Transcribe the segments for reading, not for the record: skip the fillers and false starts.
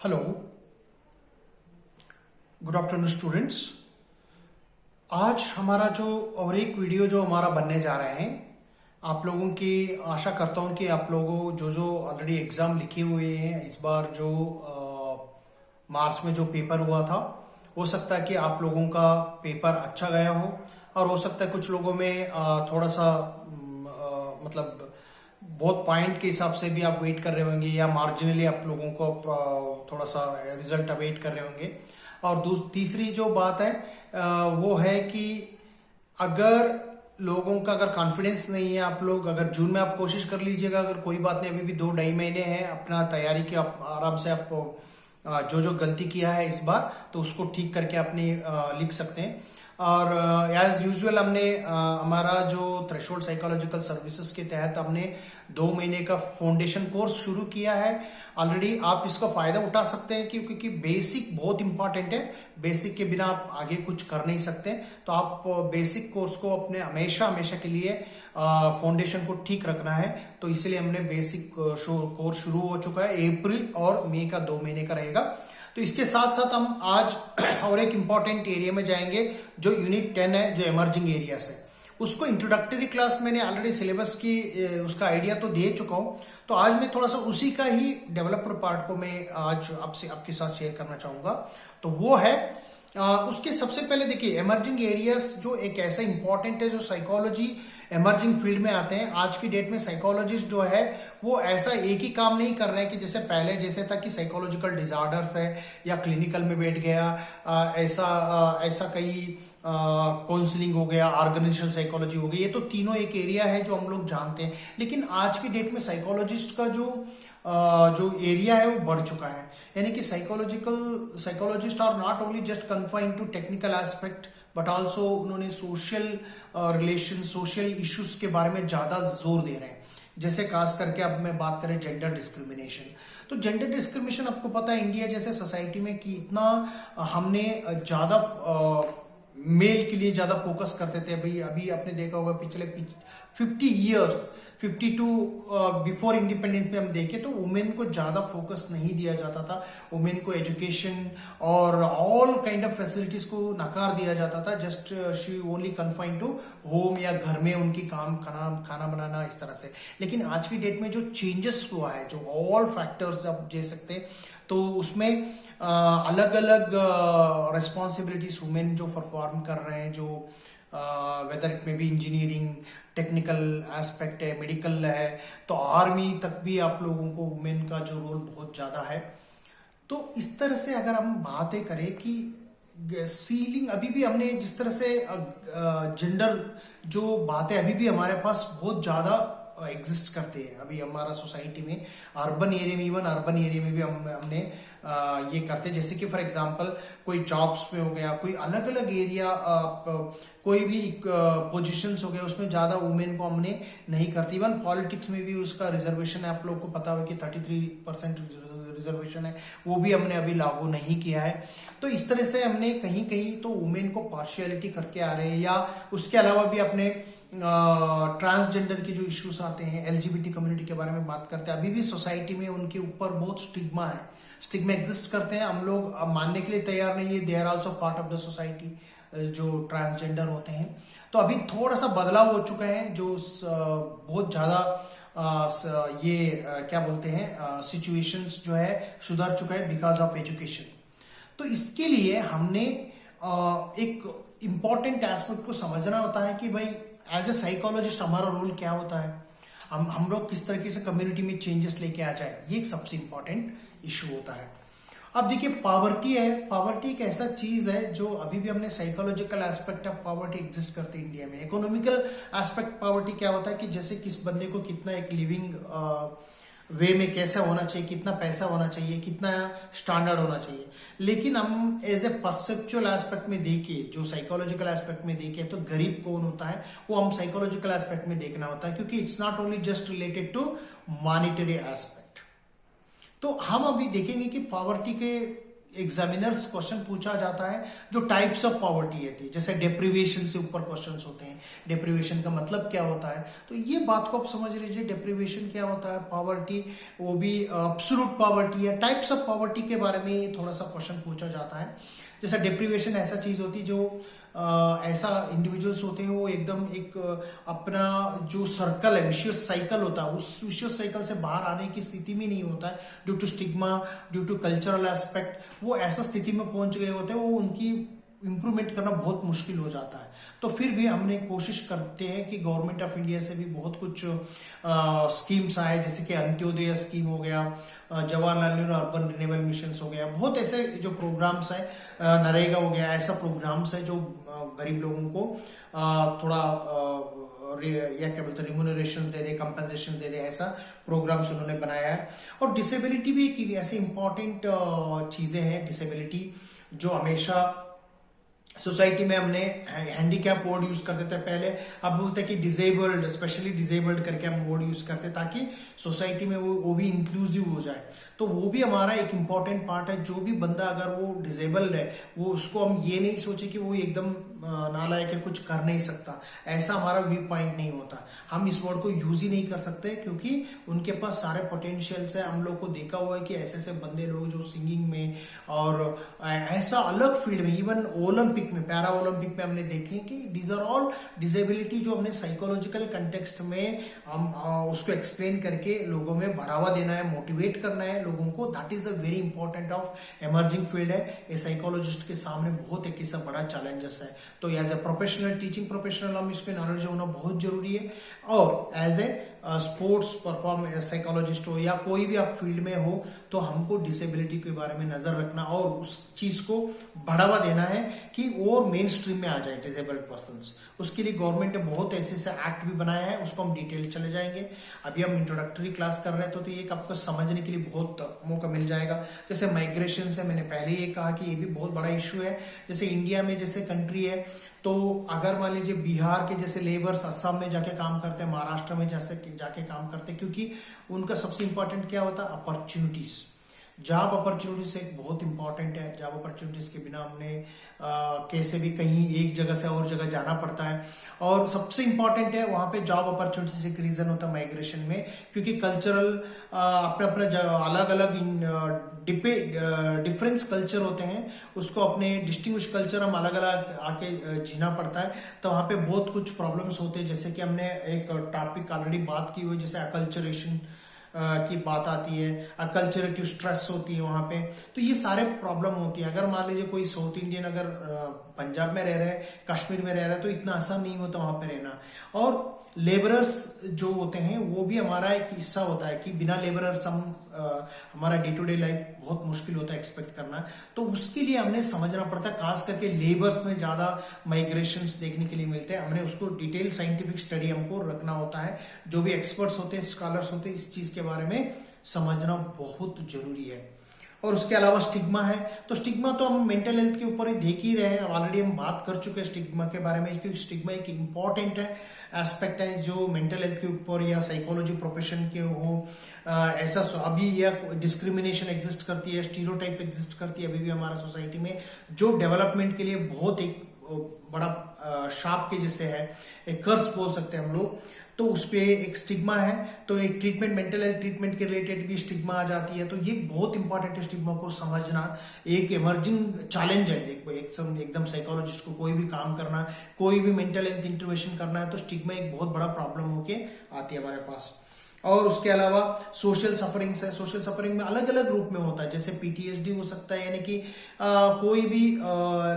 Hello, good afternoon students. आज हमारा जो और एक वीडियो जो हमारा बनने जा रहे हैं, आप लोगों की आशा करता हूं कि आप लोगों जो ऑलरेडी एग्जाम लिखे हुए हैं, इस बार जो मार्च में जो पेपर हुआ था, हो सकता है कि आप लोगों का पेपर अच्छा गया हो और हो सकता है कुछ लोगों में थोड़ा सा मतलब बहुत पॉइंट के हिसाब से भी आप वेट कर रहे होंगे या मार्जिनली आप लोगों को थोड़ा सा रिजल्ट अवेट कर रहे होंगे। और तीसरी जो बात है वो है कि अगर लोगों का अगर कॉन्फिडेंस नहीं है, आप लोग अगर जून में आप कोशिश कर लीजिएगा, अगर कोई बात नहीं, अभी भी 2-2.5 महीने हैं अपना तैयारी के, आप आराम से आप जो जो गलती किया है इस बार तो उसको ठीक करके अपने लिख सकते हैं। और एज यूजुअल हमने हमारा जो थ्रेशोल्ड साइकोलॉजिकल सर्विसेज के तहत हमने 2 महीने का फाउंडेशन कोर्स शुरू किया है ऑलरेडी। आप इसका फायदा उठा सकते हैं क्योंकि बेसिक बहुत इंपॉर्टेंट है। बेसिक के बिना आप आगे कुछ कर नहीं सकते, तो आप बेसिक कोर्स को अपने हमेशा हमेशा के लिए फाउंडेशन को ठीक रखना है। तो इसलिए हमने बेसिक कोर्स शुरू हो चुका है, अप्रैल और मई का 2 महीने का रहेगा। तो इसके साथ साथ हम आज और एक इंपॉर्टेंट एरिया में जाएंगे जो यूनिट 10 है, जो इमर्जिंग एरियाज है। उसको इंट्रोडक्टरी क्लास मैंने ऑलरेडी सिलेबस की उसका आइडिया तो दे चुका हूं, तो आज मैं थोड़ा सा उसी का ही डेवलप्ड पार्ट को मैं आज आपसे आपके साथ शेयर करना चाहूंगा। तो वो है उसके सबसे पहले देखिए, इमर्जिंग एरियाज जो एक ऐसा इंपॉर्टेंट है जो साइकोलॉजी इमर्जिंग फील्ड में आते हैं। आज की डेट में साइकोलॉजिस्ट जो है वो ऐसा एक ही काम नहीं कर रहे हैं कि जैसे पहले जैसे था कि साइकोलॉजिकल डिसऑर्डर्स है या क्लिनिकल में बैठ गया, ऐसा कई काउंसलिंग हो गया, ऑर्गेनाइजेशनल साइकोलॉजी हो गई। ये तो तीनों एक एरिया है जो हम लोग जानते हैं, लेकिन आज की डेट में साइकोलॉजिस्ट का जो एरिया है वो बढ़ चुका है। यानी कि psychologist are not only just confined to technical aspect but also उन्होंने सोशल रिलेशन, सोशल इश्यूज के बारे में ज्यादा जोर दे रहे हैं। जैसे खास करके अब मैं बात करें जेंडर डिस्क्रिमिनेशन, तो जेंडर डिस्क्रिमिनेशन आपको पता है इंडिया जैसे सोसाइटी में कि इतना हमने ज्यादा मेल के लिए ज्यादा फोकस करते थे। अभी आपने देखा होगा पिछले 50 ईयर्स 52 बिफोर इंडिपेंडेंस में हम देखें तो वुमेन को ज्यादा फोकस नहीं दिया जाता था। वुमेन को एजुकेशन और ऑल काइंड ऑफ फैसिलिटीज को नकार दिया जाता था। Just she only confined to home या घर में उनकी काम खाना बनाना इस तरह से। लेकिन आज की डेट में जो चेंजेस हुआ है, जो ऑल फैक्टर्स आप दे सकते हैं, तो उसमें अलग अलग रिस्पॉन्सिबिलिटीज वुमेन जो परफॉर्म कर रहे हैं, जो वेदर इट में भी इंजीनियरिंग, टेक्निकल एस्पेक्ट है, मेडिकल है, तो आर्मी तक भी आप लोगों को वुमेन का जो रोल बहुत ज्यादा है। तो इस तरह से अगर हम बातें करें कि सीलिंग अभी भी हमने जिस तरह से जेंडर जो बातें अभी भी हमारे पास बहुत ज्यादा एग्जिस्ट करते हैं अभी हमारा सोसाइटी में, अर्बन एरिया में, इवन अर्बन एरिया में भी हमने ये करते हैं। जैसे कि फॉर एग्जांपल कोई जॉब्स में हो गया, कोई अलग अलग एरिया, कोई भी पोजीशंस हो गए, उसमें ज्यादा वुमेन को हमने नहीं करती। इवन पॉलिटिक्स में भी उसका रिजर्वेशन है, आप लोग को पता हो कि 33% रिजर्वेशन है, वो भी हमने अभी लागू नहीं किया है। तो इस तरह से हमने कहीं कहीं तो वुमेन को पार्शियलिटी करके आ रहे हैं। या उसके अलावा भी अपने ट्रांसजेंडर के जो इश्यूज आते हैं, एलजीबीटी कम्युनिटी के बारे में बात करते हैं, अभी भी सोसाइटी में उनके ऊपर बहुत स्टिग्मा है, स्टिग्मा एग्जिस्ट करते हैं। हम लोग मानने के लिए तैयार नहीं है, they are also part of the society जो ट्रांसजेंडर होते हैं। तो अभी थोड़ा सा बदलाव हो चुका है, जो बहुत ज्यादा ये क्या बोलते हैं सिचुएशंस जो है सुधर चुका है बिकॉज ऑफ एजुकेशन। तो इसके लिए हमने एक इंपॉर्टेंट एस्पेक्ट को समझना होता है कि भाई एज ए साइकोलॉजिस्ट हमारा रोल क्या होता है, हम लोग किस तरीके से कम्युनिटी में चेंजेस लेके आ जाए, ये एक सबसे इंपॉर्टेंट इशू होता है। अब देखिए, पावर्टी है। पावर्टी एक ऐसा चीज है जो अभी भी हमने psychological aspect of poverty exist करते हैं इंडिया में। इकोनॉमिकल एस्पेक्ट पावर्टी क्या होता है कि जैसे किस बंदे को कितना एक लिविंग वे में कैसा होना चाहिए, कितना पैसा होना चाहिए, कितना स्टैंडर्ड होना चाहिए। लेकिन हम एज ए परसेप्चुअल एस्पेक्ट में देखें, जो साइकोलॉजिकल एस्पेक्ट में देखें, तो गरीब कौन होता है वो हम साइकोलॉजिकल एस्पेक्ट में देखना होता है, क्योंकि it's not only just related to monetary aspect. तो हम अभी देखेंगे कि पॉवर्टी के एग्जामिनर्स क्वेश्चन पूछा जाता है जो टाइप्स ऑफ पॉवर्टी है, जैसे डेप्रिवेशन से ऊपर क्वेश्चंस होते हैं। डेप्रिवेशन का मतलब क्या होता है, तो ये बात को आप समझ लीजिए। डेप्रिवेशन क्या होता है, पॉवर्टी, वो भी एब्सोल्यूट पॉवर्टी है। टाइप्स ऑफ पॉवर्टी के बारे में थोड़ा सा क्वेश्चन पूछा जाता है। जैसे डेप्रिवेशन ऐसा चीज होती है जो ऐसा इंडिविजुअल्स होते हैं, वो एकदम एक अपना जो सर्कल है, विशियस साइकिल होता है, उस विशियस साइकिल से बाहर आने की स्थिति में नहीं होता है due to stigma, due to cultural aspect. वो ऐसा स्थिति में पहुंच गए होते हैं, वो उनकी इंप्रूवमेंट करना बहुत मुश्किल हो जाता है। तो फिर भी हमने कोशिश करते हैं कि गवर्नमेंट ऑफ इंडिया से भी बहुत कुछ स्कीम्स आए, जैसे कि अंत्योदय स्कीम हो गया, Jawaharlal Nehru urban renewable mission हो गया, बहुत ऐसे जो प्रोग्राम्स है, नरेगा हो गया, ऐसा प्रोग्राम्स है जो गरीब लोगों को थोड़ा या क्या बोलते हैं, रिम्यूनरेशन दे दे, कंपनसेशन दे दे, ऐसा प्रोग्राम्स उन्होंने बनाया है। और डिसेबिलिटी भी एक ऐसी इंपॉर्टेंट चीजें हैं, डिसेबिलिटी जो हमेशा सोसाइटी में हमने हैंडीकैप वर्ड यूज करते थे पहले, अब बोलते हैं कि डिसेबल्ड, स्पेशली डिसेबल्ड करके हम वर्ड यूज करते ताकि सोसाइटी में वो भी इंक्लूसिव हो जाए। तो वो भी हमारा एक इंपॉर्टेंट पार्ट है। जो भी बंदा अगर वो डिसेबल्ड है, वो उसको हम ये नहीं सोचे कि वो एकदम नालायक है, कुछ कर नहीं सकता, ऐसा हमारा व्यू पॉइंट नहीं होता। हम इस वर्ड को यूज ही नहीं कर सकते क्योंकि उनके पास सारे पोटेंशियल्स है। हम लोग को देखा हुआ है कि ऐसे ऐसे बंदे लोग जो सिंगिंग में और ऐसा अलग फील्ड में, इवन ओलंपिक में, पैरा ओलंपिक में हमने देखे कि दीज आर ऑल डिसेबिलिटी जो हमने साइकोलॉजिकल कंटेक्स्ट में हम उसको एक्सप्लेन करके लोगों में बढ़ावा देना है, मोटिवेट करना है लोगों को। That is the very important of emerging field है। ये साइकोलॉजिस्ट के सामने बहुत एक किस्सा बड़ा चैलेंजेस है। तो as a professional, teaching professional, हम इसमें नॉलेज होना बहुत जरूरी है। और as a sports perform psychologist हो या कोई भी आप फील्ड में हो, तो हमको डिसेबिलिटी के बारे में नजर रखना और उस चीज को बढ़ावा देना है कि और मेन स्ट्रीम में आ जाए डिसेबल्ड पर्संस। उसके लिए गवर्नमेंट ने बहुत ऐसे एक्ट भी बनाया है, उसको हम डिटेल चले जाएंगे। अभी हम इंट्रोडक्टरी क्लास कर रहे थे, तो ये आपको समझने के लिए बहुत मौका मिल जाएगा। जैसे माइग्रेशन से मैंने पहले ये कहा कि ये भी बहुत बड़ा इश्यू है। जैसे इंडिया में जैसे कंट्री है, तो अगर मान लीजिए बिहार के जैसे लेबर्स असम में जाके काम करते हैं, महाराष्ट्र में जैसे जाके काम करते हैं, क्योंकि उनका सबसे इंपॉर्टेंट क्या होता है, अपॉर्चुनिटीज। जॉब अपॉर्चुनिटीज एक बहुत इंपॉर्टेंट है। जॉब अपॉर्चुनिटीज के बिना हमने कैसे भी कहीं एक जगह से और जगह जाना पड़ता है। और सबसे इंपॉर्टेंट है वहां पे जॉब अपॉर्चुनिटीज एक रीजन होता है माइग्रेशन में, क्योंकि कल्चरल अपने अपने अलग अलग डिफरेंस कल्चर होते हैं, उसको अपने डिस्टिंग्विश कल्चर हम अलग अलग आके जीना पड़ता है। तो वहां पे बहुत कुछ प्रॉब्लम्स होते हैं, जैसे कि हमने एक टॉपिक ऑलरेडी बात की हुई, जैसे अकल्चरेशन की बात आती है, अकल्चरेटिव स्ट्रेस होती है वहां पे। तो ये सारे प्रॉब्लम होती है। अगर मान लीजिए कोई साउथ इंडियन अगर पंजाब में रह रहा है, कश्मीर में रह रहा है, तो इतना आसान नहीं होता वहां पे रहना। और लेबरर्स जो होते हैं वो भी हमारा एक हिस्सा होता है कि बिना लेबरर्स हम हमारा डे टू डे लाइफ बहुत मुश्किल होता है एक्सपेक्ट करना। तो उसके लिए हमने समझना पड़ता है, खास करके लेबर्स में ज्यादा माइग्रेशंस देखने के लिए मिलते हैं। हमने उसको डिटेल साइंटिफिक स्टडी हमको रखना होता है। जो भी एक्सपर्ट्स होते हैं, स्कॉलर्स होते हैं, इस चीज के बारे में समझना बहुत जरूरी है। और उसके अलावा स्टिग्मा है, तो स्टिग्मा तो हम मेंटल हेल्थ के ऊपर ही देख ही रहे हैं, ऑलरेडी हम बात कर चुके हैं स्टिग्मा के बारे में, क्योंकि स्टिग्मा एक इंपॉर्टेंट है एस्पेक्ट है जो मेंटल हेल्थ के ऊपर या साइकोलॉजी प्रोफेशन के हो ऐसा अभी या डिस्क्रिमिनेशन एग्जिस्ट करती है, स्टीरियोटाइप एग्जिस्ट करती है अभी भी हमारा सोसाइटी में, जो डेवलपमेंट के लिए बहुत एक बड़ा शाप के जैसे है, एक कर्स बोल सकते हैं हम लोग। तो उस पे एक स्टिग्मा है, तो एक ट्रीटमेंट, मेंटल हेल्थ ट्रीटमेंट के रिलेटेड भी स्टिग्मा आ जाती है। तो ये बहुत इंपॉर्टेंट है, स्टिग्मा को समझना एक इमर्जिंग चैलेंज है। एकदम साइकोलॉजिस्ट को कोई भी काम करना, कोई भी मेंटल हेल्थ इंटरवेंशन करना है, तो स्टिग्मा एक बहुत बड़ा प्रॉब्लम होके आती है हमारे पास। और उसके अलावा सोशल सफरिंग्स है। सोशल सफरिंग में अलग अलग रूप में होता है, जैसे पीटीएसडी हो सकता है, यानी कि कोई भी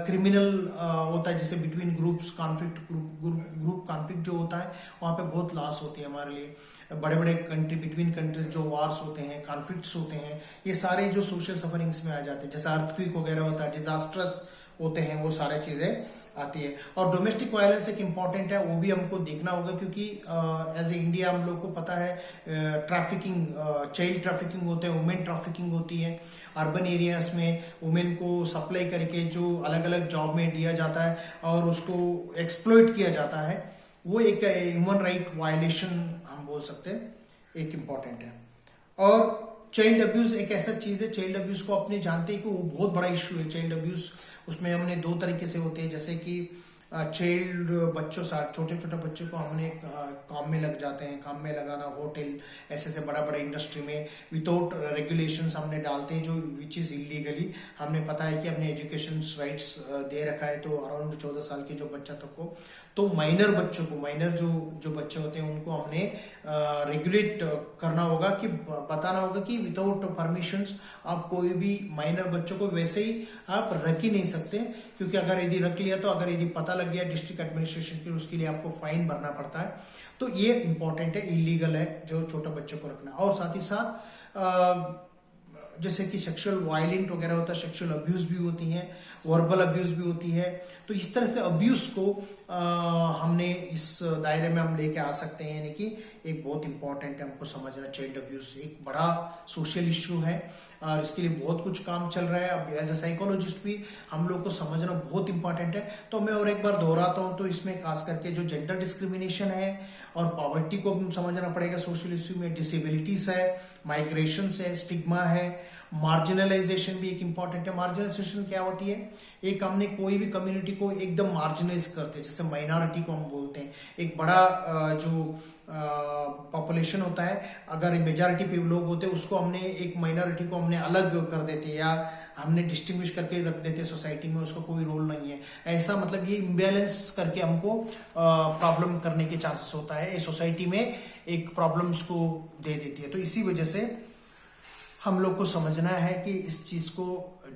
क्रिमिनल होता है, जैसे between groups conflict, group conflict जो होता है, वहां पे बहुत लॉस होती है हमारे लिए। बड़े बड़े कंट्री, बिटवीन कंट्रीज जो वार्स होते हैं, कॉन्फ्लिक्ट्स होते हैं, ये सारे जो सोशल सफरिंग्स में आ जाते हैं। जैसे अर्थक्वेक वगैरह होता है, डिजास्टर्स होते हैं, वो सारे चीजें आती है। और डोमेस्टिक वायलेंस एक इम्पॉर्टेंट है, वो भी हमको देखना होगा, क्योंकि एज ए इंडिया हम लोग को पता है ट्रैफिकिंग, चाइल्ड ट्रैफिकिंग होते हैं, वुमेन ट्रैफिकिंग होती है। अर्बन एरियाज में वुमेन को सप्लाई करके जो अलग अलग जॉब में दिया जाता है और उसको एक्सप्लॉइट किया जाता है, वो एक ह्यूमन राइट वायलेशन हम बोल सकते हैं, एक इम्पॉर्टेंट है। और चाइल्ड अब्यूज एक ऐसा चीज है, चाइल्ड अब्यूज को अपने जानते हैं कि वो बहुत बड़ा इश्यू है। चाइल्ड अब्यूज उसमें हमने दो तरीके से होते हैं, जैसे कि चाइल्ड बच्चों साथ छोटे छोटे बच्चों को हमने काम में लग जाते हैं, काम में लगाना, होटल ऐसे बड़ा बड़ा इंडस्ट्री में विदाउट रेगुलेशंस हमने डालते हैं, जो विच इज इलीगली। हमने पता है कि हमने एजुकेशन राइट्स दे रखा है, तो अराउंड 14 साल के जो बच्चा तक को, तो माइनर बच्चों को, माइनर जो बच्चे होते हैं उनको हमने रेगुलेट करना होगा, कि बताना होगा कि विदाउट परमिशंस आप कोई भी माइनर बच्चों को वैसे ही आप रख ही नहीं सकते, क्योंकि अगर यदि रख लिया तो अगर यदि पता लग गया डिस्ट्रिक्ट एडमिनिस्ट्रेशन की, उसके लिए आपको फाइन भरना पड़ता है। तो ये इंपॉर्टेंट है, इलीगल है जो छोटे बच्चों को रखना। और साथ ही साथ जैसे कि सेक्सुअल वायलेंट वगैरह होता है, सेक्सुअल अब्यूज भी होती है, वर्बल अब्यूज भी होती है। तो इस तरह से अब्यूज को हमने इस दायरे में हम लेके आ सकते हैं, यानी कि एक बहुत इंपॉर्टेंट है हमको समझना। चाइल्ड अब्यूज एक बड़ा सोशल इश्यू है और इसके लिए बहुत कुछ काम चल रहा है। अब एज ए साइकोलॉजिस्ट भी हम लोग को समझना बहुत इंपॉर्टेंट है। तो मैं और एक बार दोहराता हूं, तो इसमें खास करके जो जेंडर डिस्क्रिमिनेशन है और पॉवर्टी को समझना पड़ेगा, सोशल इश्यू में डिसेबिलिटीज है, माइग्रेशन है, स्टिग्मा है, मार्जिनलाइजेशन भी एक इंपॉर्टेंट है। मार्जिनलाइजेशन क्या होती है, एक हमने कोई भी कम्युनिटी को एकदम मार्जिनाइज करते हैं, जैसे माइनॉरिटी को हम बोलते हैं। एक बड़ा जो पॉपुलेशन होता है, अगर मेजॉरिटी पे लोग होते हैं उसको हमने एक माइनॉरिटी को हमने अलग कर देते या हमने डिस्टिंग्विश करके रख देते सोसाइटी में, उसका कोई रोल नहीं है। ऐसा मतलब ये इम्बैलेंस करके हमको प्रॉब्लम करने के चांसेस होता है, ये सोसाइटी में एक प्रॉब्लम्स को दे देती है। तो इसी वजह से हम लोग को समझना है कि इस चीज को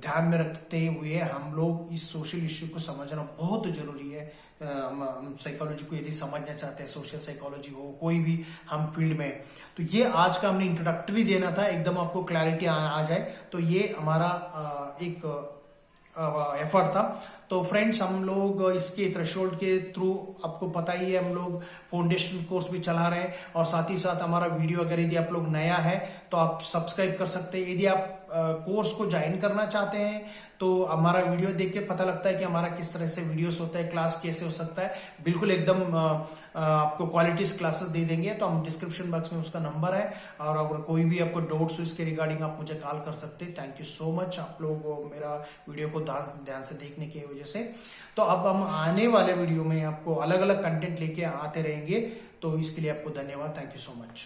ध्यान में रखते हुए हम लोग इस सोशल इश्यू को समझना बहुत जरूरी है। हम साइकोलॉजी को यदि समझना चाहते हैं, सोशल साइकोलॉजी हो कोई भी हम फील्ड में, तो ये आज का हमने इंट्रोडक्टरी देना था, एकदम आपको क्लैरिटी आ जाए। तो ये हमारा एक एफर्ट था। तो फ्रेंड्स, हम लोग इसके थ्रेशोल्ड के थ्रू, आपको पता ही है, हम लोग फाउंडेशन कोर्स भी चला रहे हैं, और साथ ही साथ हमारा वीडियो अगर यदि आप लोग नया है तो आप सब्सक्राइब कर सकते हैं। यदि आप कोर्स को ज्वाइन करना चाहते हैं तो हमारा वीडियो देख के पता लगता है कि हमारा किस तरह से वीडियोस होता है, क्लास कैसे हो सकता है, बिल्कुल एकदम आपको क्वालिटीज क्लासेस दे देंगे। तो हम डिस्क्रिप्शन बॉक्स में उसका नंबर है, और अगर कोई भी आपको डाउट्स हो इसके रिगार्डिंग आप मुझे कॉल कर सकते हैं। थैंक यू सो मच आप लोग मेरा वीडियो को ध्यान से देखने की वजह से। तो अब हम आने वाले वीडियो में आपको अलग अलग कंटेंट लेके आते रहेंगे, तो इसके लिए आपको धन्यवाद। Thank you so much.